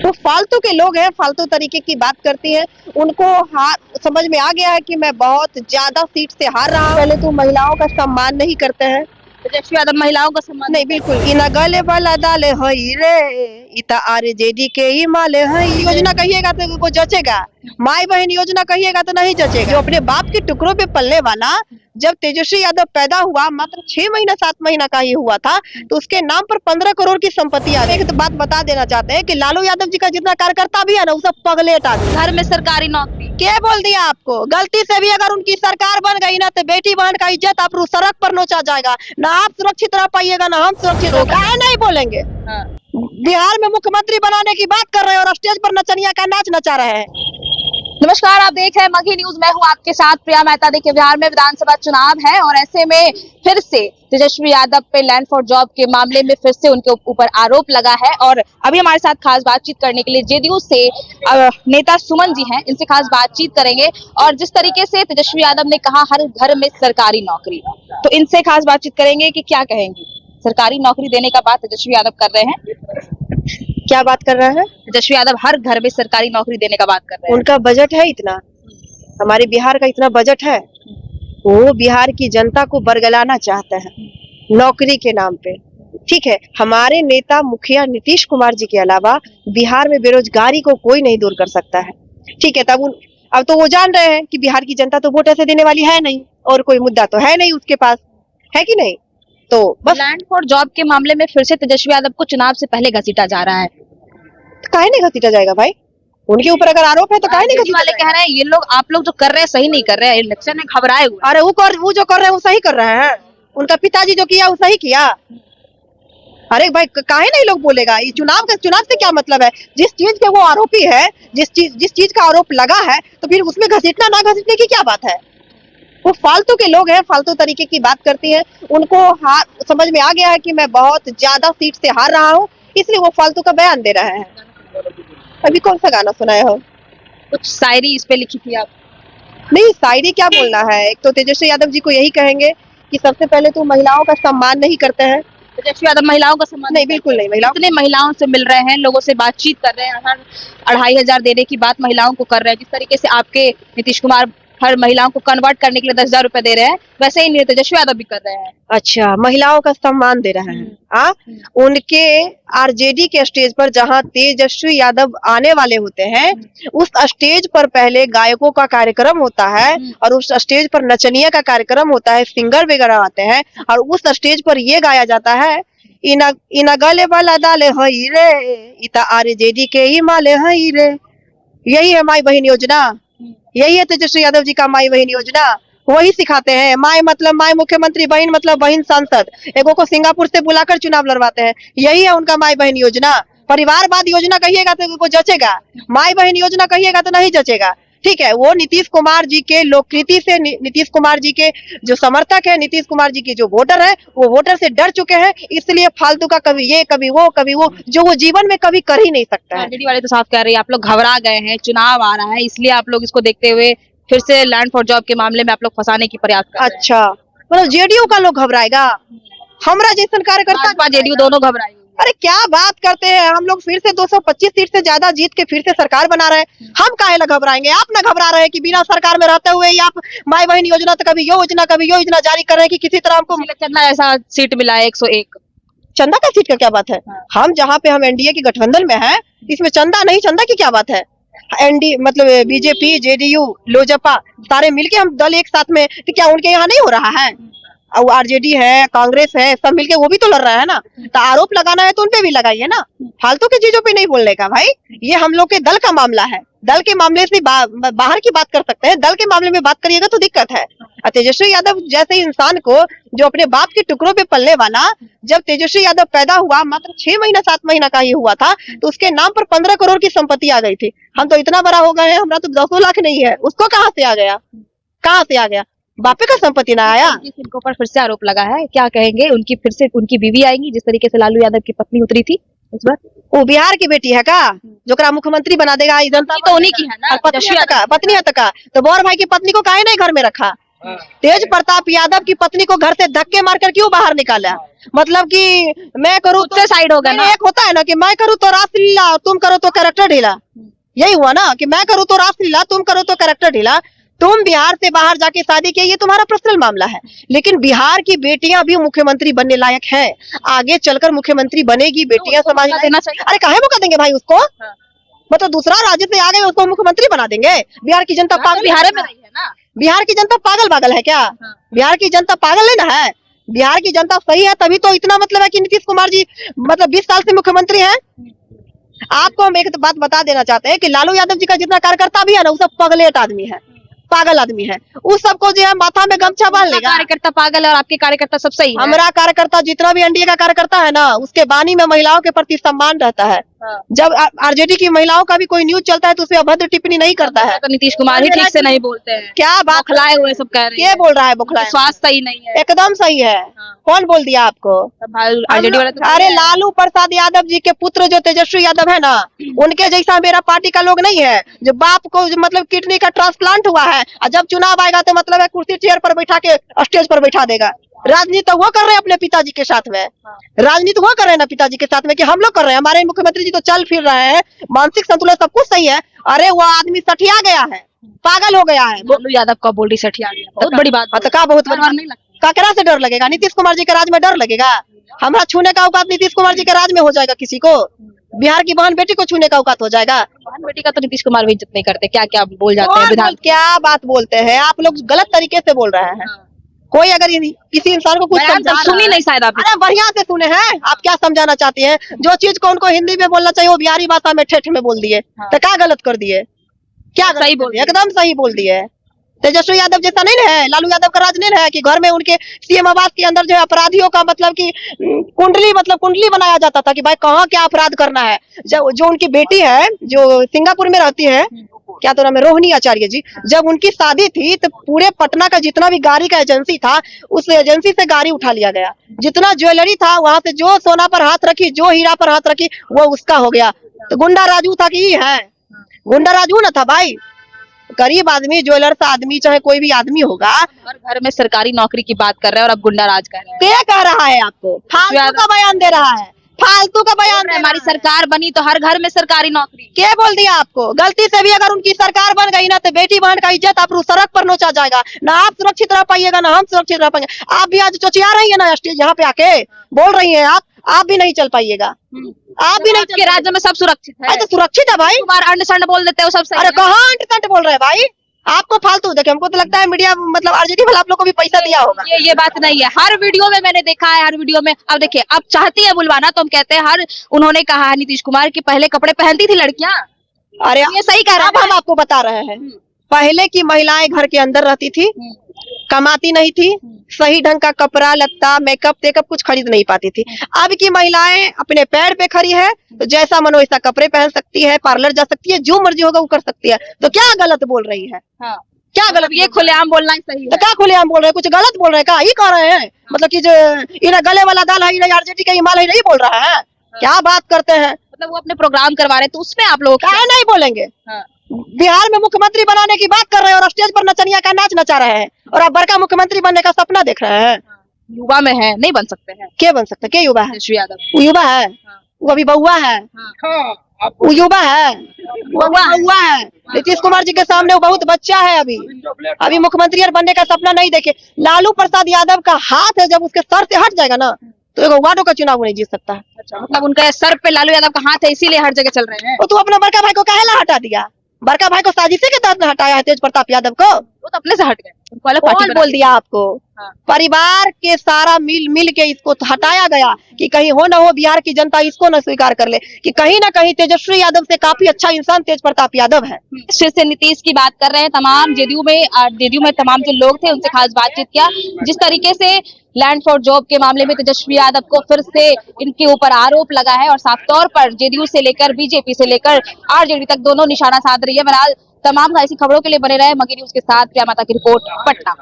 वो फालतू के लोग हैं, फालतू तरीके की बात करती हैं। उनको समझ में आ गया है कि मैं बहुत ज्यादा सीट से हार रहा हूं। पहले तो महिलाओं का सम्मान नहीं करते हैं। तेजस्वी यादव महिलाओं का सम्मान नहीं, बिल्कुल इना गले वाला डाले हई रे, इता आरजेडी के ही माले हई। योजना कहिएगा तो वो जचेगा, माई बहन योजना कहिएगा तो नहीं जचेगा। जो अपने बाप के टुकड़ों पे पलने वाला, जब तेजस्वी यादव पैदा हुआ मात्र 6 महीना 7 महीना का ही हुआ था, तो उसके नाम पर 15 करोड़ की संपत्ति आ गई। एक तो बात बता देना चाहते हैं कि लालू यादव जी का जितना कार्यकर्ता भी है ना, वो सब पगलेट आदमी। घर में सरकारी नौकरी क्या बोल दिया आपको? गलती से भी अगर उनकी सरकार बन गई ना, तो बेटी बहन का इज्जत आप सड़क पर नोचा जाएगा। ना आप सुरक्षित रह पाइएगा, ना हम सुरक्षित रह। काहे नहीं बोलेंगे? हाँ। बिहार में मुख्यमंत्री बनाने की बात कर रहे हैं और स्टेज पर नचनिया का नाच नचा रहे हैं। नमस्कार, आप देख रहे हैं मगही न्यूज। मैं हूं आपके साथ प्रिया मेहता। देखिए, बिहार में विधानसभा चुनाव है और ऐसे में फिर से तेजस्वी यादव पे लैंड फॉर जॉब के मामले में फिर से उनके ऊपर आरोप लगा है। और अभी हमारे साथ खास बातचीत करने के लिए जेडीयू से नेता सुमन जी हैं, इनसे खास बातचीत करेंगे। और जिस तरीके से तेजस्वी यादव ने कहा हर घर में सरकारी नौकरी, तो इनसे खास बातचीत करेंगे कि क्या कहेंगी। सरकारी नौकरी देने का बात तेजस्वी यादव कर रहे हैं। क्या बात कर रहे हैं? तेजस्वी यादव हर घर में सरकारी नौकरी देने का बात कर रहे हैं। उनका बजट है इतना, हमारे बिहार का इतना बजट है। वो बिहार की जनता को बरगलाना चाहते हैं नौकरी के नाम पे। ठीक है, हमारे नेता मुखिया नीतीश कुमार जी के अलावा बिहार में बेरोजगारी को कोई नहीं दूर कर सकता है। ठीक है, तब अब तो वो जान रहे हैं कि बिहार की जनता तो वोट ऐसे देने वाली है नहीं, और कोई मुद्दा तो है नहीं उसके पास, है कि नहीं? तो बस लैंड फॉर जॉब के मामले में फिर से तेजस्वी यादव को चुनाव से पहले घसीटा जा रहा है। काहे नहीं घसीटा जाएगा भाई? उनके ऊपर अगर आरोप है तो काहे नहीं घसीटा वाले कह रहे हैं ये लोग, आप लोग जो कर रहे हैं सही नहीं कर रहे हैं, इलेक्शन में घबराए हुए। अरे वो जो कर रहे हैं वो सही कर रहे हैं। उनका पिताजी जो किया वो सही किया। अरे भाई, काहे नहीं लोग बोलेगा? ये चुनाव से क्या मतलब है? जिस चीज के वो आरोपी है, जिस चीज का आरोप लगा है, तो फिर उसमें घसीटना ना घसीटने की क्या बात है? वो फालतू के लोग हैं, फालतू तरीके की बात करती हैं। उनको समझ में आ गया है कि मैं बहुत ज्यादा सीट से हार रहा हूँ, इसलिए वो फालतू का बयान दे रहे हैं। अभी कौन सा गाना सुनाए हो? कुछ शायरी इस पे लिखी थी आप? नहीं, शायरी क्या बोलना है। एक तो तेजस्वी यादव जी को यही कहेंगे कि सबसे पहले तो महिलाओं का सम्मान नहीं करते हैं। तेजस्वी यादव महिलाओं का सम्मान नहीं, बिल्कुल नहीं। इतने महिलाओं से मिल रहे हैं, लोगों से बातचीत कर रहे हैं, हर 2500 देने की बात महिलाओं को कर रहे हैं। जिस तरीके से आपके नीतीश कुमार हर महिलाओं को कन्वर्ट करने के लिए 10,000 रुपए दे रहे हैं, वैसे ही तेजस्वी यादव भी कर रहे हैं। अच्छा, महिलाओं का सम्मान दे रहे हैं। उनके आरजेडी के स्टेज पर जहां तेजस्वी यादव आने वाले होते हैं, उस स्टेज पर पहले गायकों का कार्यक्रम होता है और उस स्टेज पर नचनिया का कार्यक्रम होता है, सिंगर वगैरह आते हैं, और उस स्टेज पर ये गाया जाता है, इना गले वाला डाले हई रे, इता आरजेडी के ही माले हई रे। यही है माई बहन योजना, यही है तेजस्वी यादव जी का माई बहन योजना। वही सिखाते हैं। माई मतलब माई मुख्यमंत्री, बहन मतलब बहन सांसद। एगो को सिंगापुर से बुलाकर चुनाव लड़वाते हैं। यही है उनका माई बहन योजना। परिवारवाद योजना कहिएगा तो वो जचेगा, माई बहन योजना कहिएगा तो नहीं जचेगा। ठीक है, वो नीतीश कुमार जी के लोककृति से, नीतीश कुमार जी के जो समर्थक है, नीतीश कुमार जी की जो वोटर है, वो वोटर से डर चुके हैं। इसलिए फालतू का कभी ये कभी वो जो वो जीवन में कभी कर ही नहीं सकता है। आरजेडी वाले तो साफ कह रहे हैं आप लोग घबरा गए हैं, चुनाव आ रहा है, इसलिए आप लोग इसको देखते हुए फिर से लैंड फॉर जॉब के मामले में आप लोग फंसाने की प्रयास कर रहे हैं। अच्छा, मतलब जेडीयू का लोग घबराएगा? हमरा जैसन कार्यकर्ता, जेडीयू दोनों घबराए। अरे क्या बात करते हैं? हम लोग फिर से 225 सीट से ज्यादा जीत के फिर से सरकार बना रहे हैं। हम काहे ना घबराएंगे? आप ना घबरा रहे हैं कि बिना सरकार में रहते हुए ही आप माई बहन योजना तो कभी यो योजना जारी कर रहे हैं कि किसी तरह हमको चंदा ऐसा सीट मिला है 101। चंदा का सीट का क्या बात है? हम जहाँ पे हम एनडीए के गठबंधन में है, इसमें चंदा नहीं, चंदा की क्या बात है? एनडी मतलब बीजेपी, जेडीयू, लोजपा सारे मिलके हम दल एक साथ में, तो क्या उनके यहाँ नहीं हो रहा है? और आरजेडी है, कांग्रेस है, सब मिलके वो भी तो लड़ रहा है ना। तो आरोप लगाना है तो उनपे भी लगाइए ना, फालतू की चीजों पे नहीं बोलने का भाई। ये हम लोग के दल का मामला है। दल के मामले से बाहर की बात कर सकते हैं, दल के मामले में बात करिएगा तो दिक्कत है। तेजस्वी यादव जैसे इंसान को, जो अपने बाप के टुकड़ों पे पलने वाला, जब तेजस्वी यादव पैदा हुआ मात्र 6 महीना 7 महीना का ही हुआ था, तो उसके नाम पर 15 करोड़ की संपत्ति आ गई थी। हम तो इतना बड़ा हो गए हैं, हमरा तो 200 लाख नहीं है। उसको कहाँ से आ गया? कहाँ से आ गया? बापे का संपत्ति ना आया। इनके ऊपर फिर से आरोप लगा है, क्या कहेंगे? उनकी फिर से उनकी बीवी आएंगी, जिस तरीके से लालू यादव की पत्नी उतरी थी उस बार। वो बिहार की बेटी है का, जो मुख्यमंत्री बना देगा? जनता तो उन्हीं की है ना, पत्नी है का? तो बौर भाई की पत्नी को काहे नहीं घर में रखा? तेज प्रताप यादव की पत्नी को घर से धक्के मारकर क्यों बाहर निकाला? मतलब कि मैं करूँ खुद से साइड हो गया ना। एक होता है ना कि मैं करूँ तो रासलीला, तुम करो तो कैरेक्टर ढीला। यही हुआ ना कि मैं करूँ तो रासलीला, तुम करो तो कैरेक्टर ढीला। तुम बिहार से बाहर जाके शादी किए, ये तुम्हारा पर्सनल मामला है, लेकिन बिहार की बेटियां भी मुख्यमंत्री बनने लायक हैं। आगे चलकर मुख्यमंत्री बनेगी, बेटियां समाज देना चाहिए। अरे काहे मौका देंगे भाई उसको? मतलब दूसरा राज्य से आ गए उसको मुख्यमंत्री बना देंगे? बिहार की जनता पागल बिहार में रही है ना। बिहार की जनता पागल है क्या? बिहार की जनता पागल नहीं ना है। बिहार की जनता सही है, तभी तो इतना मतलब है कि नीतीश कुमार जी मतलब 20 साल से मुख्यमंत्री हैं। आपको हम एक बात बता देना चाहते हैं कि लालू यादव जी का जितना कार्यकर्ता भी है ना, वो सब पगलेट आदमी है, पागल आदमी है। उस सबको जो है माथा में गमछा बांध लेगा। कार्यकर्ता पागल है और आपके कार्यकर्ता सब सही है। हमारा कार्यकर्ता जितना भी एनडीए का कार्यकर्ता है ना, उसके बानी में महिलाओं के प्रति सम्मान रहता है। जब आरजेडी की महिलाओं का भी कोई न्यूज चलता है तो उसमें अभद्र टिप्पणी नहीं करता है। तो नीतीश कुमार ही ठीक से नहीं बोलते हैं। क्या बात बौखलाए हुए सब कह रहे हैं। ये बोल रहा है बौखलाए? स्वास्थ्य सही नहीं है। एकदम सही है। कौन बोल दिया आपको? आरजेडी वाले तो अरे लालू प्रसाद यादव जी के पुत्र जो तेजस्वी यादव है ना, उनके जैसा मेरा पार्टी का लोग नहीं है जो बाप को मतलब किडनी का ट्रांसप्लांट हुआ है और जब चुनाव आएगा तो मतलब है कुर्सी चेयर पर बैठा के स्टेज पर बैठा देगा। राजनीति तो वो कर रहे हैं अपने पिताजी के साथ में, राजनीति वो कर रहे हैं ना पिताजी के साथ में कि हम लोग कर रहे हैं। हमारे मुख्यमंत्री जी तो चल फिर रहे हैं, मानसिक संतुलन सब कुछ सही है। अरे वो आदमी सठिया गया है, पागल हो गया है। लालू यादव का बोल रही सठिया गया, बहुत बड़ी बात। तो का बहुत डर नहीं लगता? काकरा से डर लगेगा? नीतीश कुमार जी के राज में डर लगेगा? हमारा छूने का औकात नीतीश कुमार जी के राज में हो जाएगा किसी को? बिहार की बहन बेटी को छूने का औकात हो जाएगा? बहन बेटी का तो नीतीश कुमार भी इज्जत नहीं करते। क्या क्या बोल जाते हैं विधान। क्या बात बोलते हैं आप लोग? गलत तरीके से बोल रहे हैं। कोई अगर किसी इंसान को कुछ सुनी नहीं शायद आप। अरे बढ़िया से सुने हैं। आप क्या समझाना चाहती हैं? जो चीज को उनको हिंदी में बोलना चाहिए वो बिहारी भाषा में ठेठ में बोल दिए, तो क्या गलत कर दिए? क्या सही बोल दिए? एकदम सही बोल दिए। तेजस्वी यादव जैसा नहीं है, लालू यादव का राज नहीं है कि घर में उनके सीएम आवास के अंदर जो है अपराधियों का मतलब कि कुंडली बनाया जाता था कि भाई कहाँ क्या अपराध करना है। जो उनकी बेटी है जो सिंगापुर में रहती है, क्या तो नाम है, रोहिणी आचार्य जी, जब उनकी शादी थी तो पूरे पटना का जितना भी गाड़ी का एजेंसी था उस एजेंसी से गाड़ी उठा लिया गया। जितना ज्वेलरी था वहां से जो सोना पर हाथ रखी, जो हीरा पर हाथ रखी, वो उसका हो गया। तो गुंडा राजू था कि है? गुंडा राजू ना था भाई। गरीब आदमी, ज्वेलर्स आदमी, चाहे कोई भी आदमी होगा, हर घर में सरकारी नौकरी की बात कर रहे हैं और अब गुंडा राज कर रहे हैं। क्या कह रहा है? आपको फालतू का बयान दे रहा है, फालतू का बयान। हमारी सरकार बनी तो हर घर में सरकारी नौकरी। क्या बोल दिया आपको? गलती से भी अगर उनकी सरकार बन गई ना तो बेटी बहन का इज्जत आप सड़क पर नोचा जाएगा। ना आप सुरक्षित रह पाइएगा ना हम सुरक्षित रह पाएंगे। आप भी आज चोचिया रही है ना स्टेज यहाँ पे आके बोल रही है, आप भी नहीं चल पाइएगा। आप भी नहीं के राज्य में सब सुरक्षित है। तो सुरक्षित है भाई। कुमार अंड संड बोल देते हो सब सही। अरे कहाँ अंट संट बोल रहे हैं भाई? आपको फालतू देखिए, हमको तो लगता है मीडिया मतलब आरजेडी वाला आप लोग को भी पैसा दिया होगा। ये बात नहीं है। हर वीडियो में मैंने देखा है, हर वीडियो में। अब देखिए, अब चाहती है बुलवाना तो हम कहते हैं उन्होंने कहा है नीतीश कुमार की पहले कपड़े पहनती थी लड़कियां। अरे ये सही कह रहा है। अब हम आपको बता रहे हैं, पहले की महिलाएं घर के अंदर रहती थी, कमाती नहीं थी, सही ढंग का कपड़ा लत्ता मेकअप टेकअप कुछ खरीद नहीं पाती थी। अब की महिलाएं अपने पैर पे खड़ी है, तो जैसा मन वैसा कपड़े पहन सकती है, पार्लर जा सकती है, जो मर्जी होगा वो कर सकती है। तो क्या गलत बोल रही है? क्या गलत? ये खुलेआम बोलना ही सही है। तो क्या खुलेआम बोल रहे हैं? कुछ गलत बोल रहे हैं? क्या ही कह रहे हैं? मतलब कि जो इन्हें गले वाला दाल है, इन्हें आरजेडी का हिमालय नहीं बोल रहा है। क्या बात करते हैं? मतलब वो अपने प्रोग्राम करवा रहे हैं तो उसमें आप लोग क्या नहीं बोलेंगे? बिहार में मुख्यमंत्री बनाने की बात कर रहे हैं और स्टेज पर नचनिया का नाच नचा रहे हैं और आप बड़का मुख्यमंत्री बनने का सपना देख रहे हैं। युवा में है, नहीं बन सकते हैं। क्या बन सकता है? क्या युवा है? तेजस्वी यादव वो युवा है, वो अभी बहुआ है। वो युवा है, वो बहुआ है। नीतीश कुमार जी के सामने वो बहुत बच्चा है। अभी मुख्यमंत्री बनने का सपना नहीं देखे। लालू प्रसाद यादव का हाथ है, जब उसके सर से हट जाएगा ना तो एक वार्डों का चुनाव नहीं जीत सकता है। अच्छा, मतलब उनके सर पे लालू यादव का हाथ है, इसीलिए हर जगह चल रहे हैं। वो तू अपने बड़का भाई को काहेला हटा दिया? बड़का भाई को साजिशी के तहत हटाया है तेज प्रताप यादव को। वो तो अपने से हट गए। कौन बोल दिया आपको? परिवार के सारा मिल के इसको हटाया गया कि कहीं हो ना हो बिहार की जनता इसको न स्वीकार कर ले कि कहीं ना कहीं तेजस्वी यादव से काफी अच्छा इंसान तेज प्रताप यादव है। फिर से नीतीश की बात कर रहे हैं। तमाम जेडीयू में तमाम जो लोग थे उनसे खास बातचीत किया। जिस तरीके से लैंड फॉर जॉब के मामले में तेजस्वी यादव को फिर से इनके ऊपर आरोप लगा है और साफ तौर पर जेडीयू से लेकर बीजेपी से लेकर आरजेडी तक दोनों निशाना साध रही है। बहरहाल तमाम ऐसी खबरों के लिए बने रहे मगही न्यूज के साथ। प्रिया माता की रिपोर्ट, पटना।